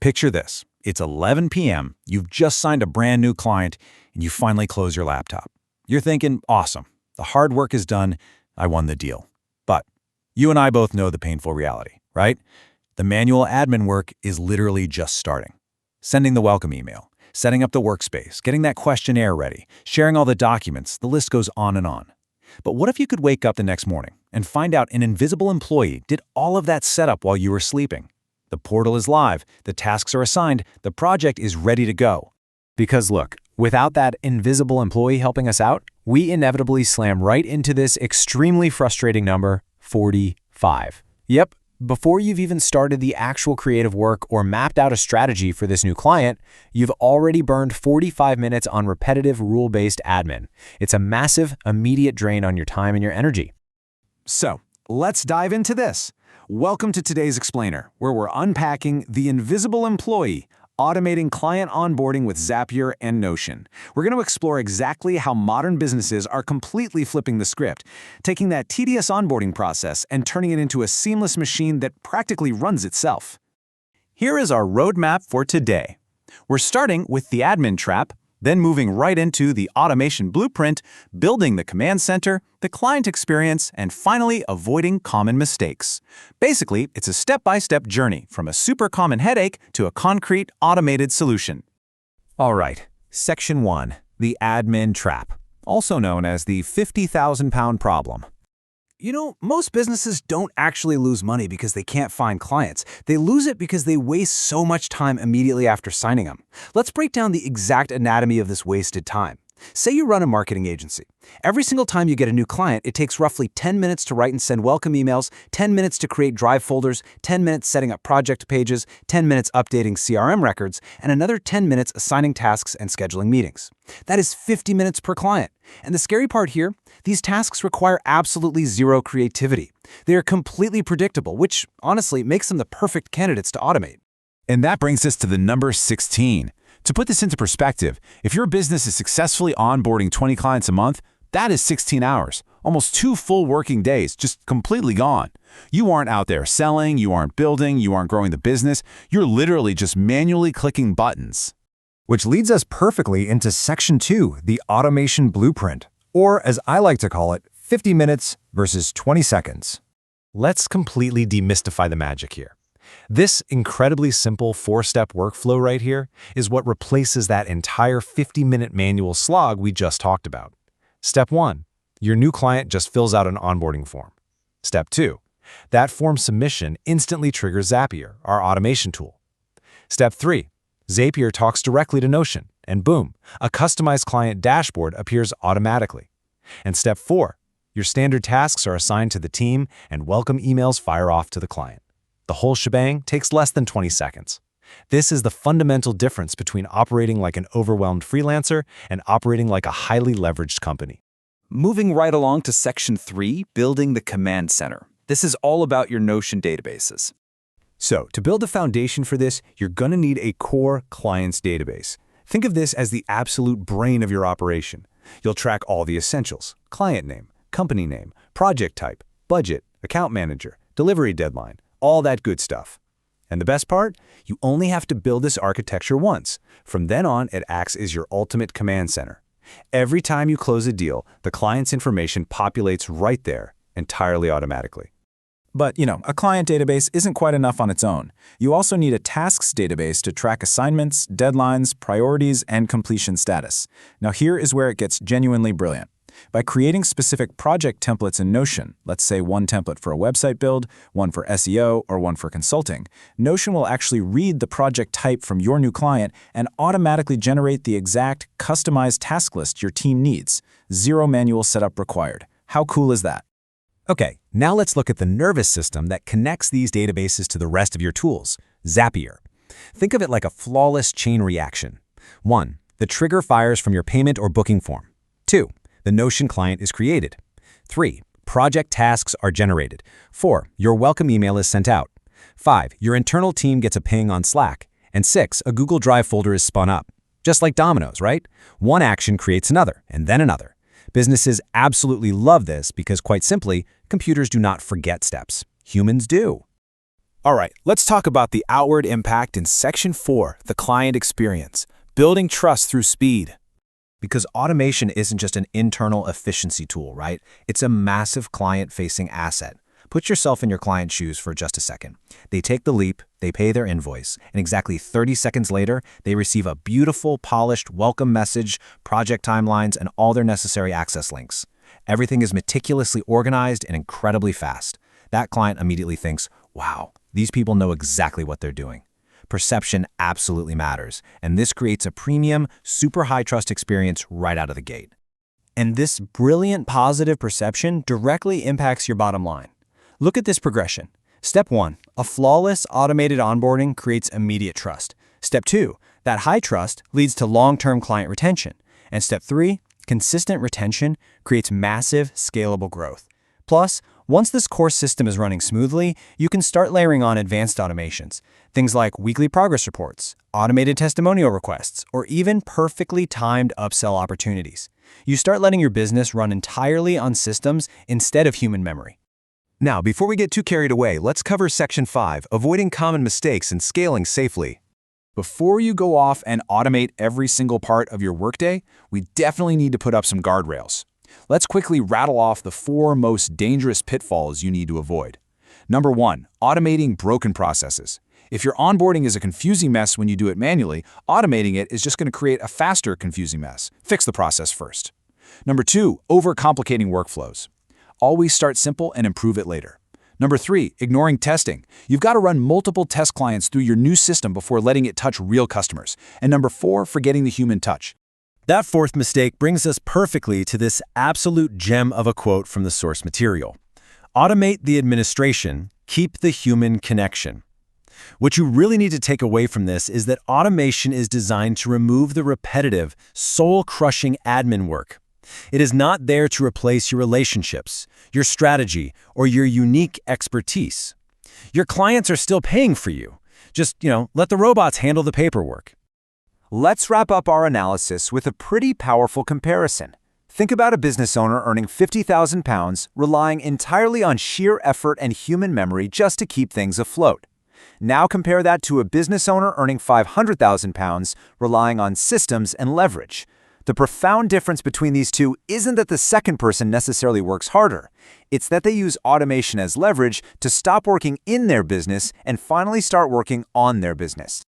Picture this. It's 11 p.m., you've just signed a brand new client, and you finally close your laptop. You're thinking, awesome, the hard work is done, I won the deal. But you and I both know the painful reality, right? The manual admin work is literally just starting. Sending the welcome email, setting up the workspace, getting that questionnaire ready, sharing all the documents, the list goes on and on. But what if you could wake up the next morning and find out an invisible employee did all of that setup while you were sleeping? The portal is live, the tasks are assigned, the project is ready to go. Because look, without that invisible employee helping us out, we inevitably slam right into this extremely frustrating number, 45. Yep, before you've even started the actual creative work or mapped out a strategy for this new client, you've already burned 45 minutes on repetitive rule-based admin. It's a massive, immediate drain on your time and your energy. So, let's dive into this. Welcome to today's Explainer, where we're unpacking the invisible employee, automating client onboarding with Zapier and Notion. We're going to explore exactly how modern businesses are completely flipping the script, taking that tedious onboarding process and turning it into a seamless machine that practically runs itself. Here is our roadmap for today. We're starting with the admin trap, then moving right into the automation blueprint, building the command center, the client experience, and finally avoiding common mistakes. Basically, it's a step-by-step journey from a super common headache to a concrete automated solution. All right, Section 1, the admin trap, also known as the 50,000-pound problem. You know, most businesses don't actually lose money because they can't find clients. They lose it because they waste so much time immediately after signing them. Let's break down the exact anatomy of this wasted time. Say you run a marketing agency. Every single time you get a new client, it takes roughly 10 minutes to write and send welcome emails, 10 minutes to create drive folders, 10 minutes setting up project pages, 10 minutes updating CRM records, and another 10 minutes assigning tasks and scheduling meetings. That is 50 minutes per client. And the scary part here, these tasks require absolutely zero creativity. They are completely predictable, which honestly makes them the perfect candidates to automate. And that brings us to the number 16. To put this into perspective, if your business is successfully onboarding 20 clients a month, that is 16 hours, almost 2 full working days, just completely gone. You aren't out there selling, you aren't building, you aren't growing the business, you're literally just manually clicking buttons. Which leads us perfectly into Section 2, the automation blueprint, or as I like to call it, 50 minutes versus 20 seconds. Let's completely demystify the magic here. This incredibly simple 4-step workflow right here is what replaces that entire 50-minute manual slog we just talked about. Step 1, your new client just fills out an onboarding form. Step 2, that form submission instantly triggers Zapier, our automation tool. Step 3, Zapier talks directly to Notion, and boom, a customized client dashboard appears automatically. And Step 4, your standard tasks are assigned to the team and welcome emails fire off to the client. The whole shebang takes less than 20 seconds. This is the fundamental difference between operating like an overwhelmed freelancer and operating like a highly leveraged company. Moving right along to Section 3, building the command center. This is all about your Notion databases. So, to build a foundation for this, you're going to need a core clients database. Think of this as the absolute brain of your operation. You'll track all the essentials: client name, company name, project type, budget, account manager, delivery deadline, all that good stuff. And the best part? You only have to build this architecture once. From then on, it acts as your ultimate command center. Every time you close a deal, the client's information populates right there, entirely automatically. But, a client database isn't quite enough on its own. You also need a tasks database to track assignments, deadlines, priorities, and completion status. Now here is where it gets genuinely brilliant. By creating specific project templates in Notion, let's say one template for a website build, one for SEO, or one for consulting, Notion will actually read the project type from your new client and automatically generate the exact customized task list your team needs. Zero manual setup required. How cool is that? Okay, now let's look at the nervous system that connects these databases to the rest of your tools, Zapier. Think of it like a flawless chain reaction. 1. The trigger fires from your payment or booking form. 2. The Notion client is created. 3. Project tasks are generated. 4. Your welcome email is sent out. 5. Your internal team gets a ping on Slack. And 6. A Google Drive folder is spun up. Just like dominoes, right? One action creates another, and then another. Businesses absolutely love this because, quite simply, computers do not forget steps. Humans do. All right, let's talk about the outward impact in Section 4, the client experience, building trust through speed. Because automation isn't just an internal efficiency tool, right? It's a massive client-facing asset. Put yourself in your client's shoes for just a second. They take the leap, they pay their invoice, and exactly 30 seconds later, they receive a beautiful, polished welcome message, project timelines, and all their necessary access links. Everything is meticulously organized and incredibly fast. That client immediately thinks, wow, these people know exactly what they're doing. Perception absolutely matters, and this creates a premium, super high-trust experience right out of the gate. And this brilliant positive perception directly impacts your bottom line. Look at this progression. Step 1, a flawless automated onboarding creates immediate trust. Step 2, that high trust leads to long-term client retention. And Step 3, consistent retention creates massive, scalable growth. Plus, once this core system is running smoothly, you can start layering on advanced automations. Things like weekly progress reports, automated testimonial requests, or even perfectly timed upsell opportunities. You start letting your business run entirely on systems instead of human memory. Now, before we get too carried away, let's cover Section 5, avoiding common mistakes and scaling safely. Before you go off and automate every single part of your workday, we definitely need to put up some guardrails. Let's quickly rattle off the 4 most dangerous pitfalls you need to avoid. Number 1, automating broken processes. If your onboarding is a confusing mess when you do it manually, automating it is just going to create a faster confusing mess. Fix the process first. Number 2, overcomplicating workflows. Always start simple and improve it later. Number 3, ignoring testing. You've got to run multiple test clients through your new system before letting it touch real customers. And number 4, forgetting the human touch. That 4th mistake brings us perfectly to this absolute gem of a quote from the source material. Automate the administration, keep the human connection. What you really need to take away from this is that automation is designed to remove the repetitive, soul-crushing admin work. It is not there to replace your relationships, your strategy, or your unique expertise. Your clients are still paying for you. Just, let the robots handle the paperwork. Let's wrap up our analysis with a pretty powerful comparison. Think about a business owner earning £50,000, relying entirely on sheer effort and human memory just to keep things afloat. Now compare that to a business owner earning £500,000, relying on systems and leverage. The profound difference between these two isn't that the second person necessarily works harder. It's that they use automation as leverage to stop working in their business and finally start working on their business.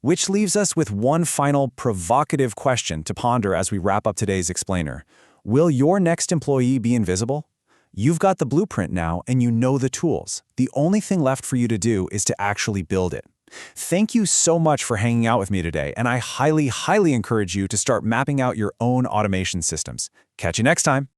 Which leaves us with one final provocative question to ponder as we wrap up today's explainer. Will your next employee be invisible? You've got the blueprint now and you know the tools. The only thing left for you to do is to actually build it. Thank you so much for hanging out with me today, and I highly, highly encourage you to start mapping out your own automation systems. Catch you next time.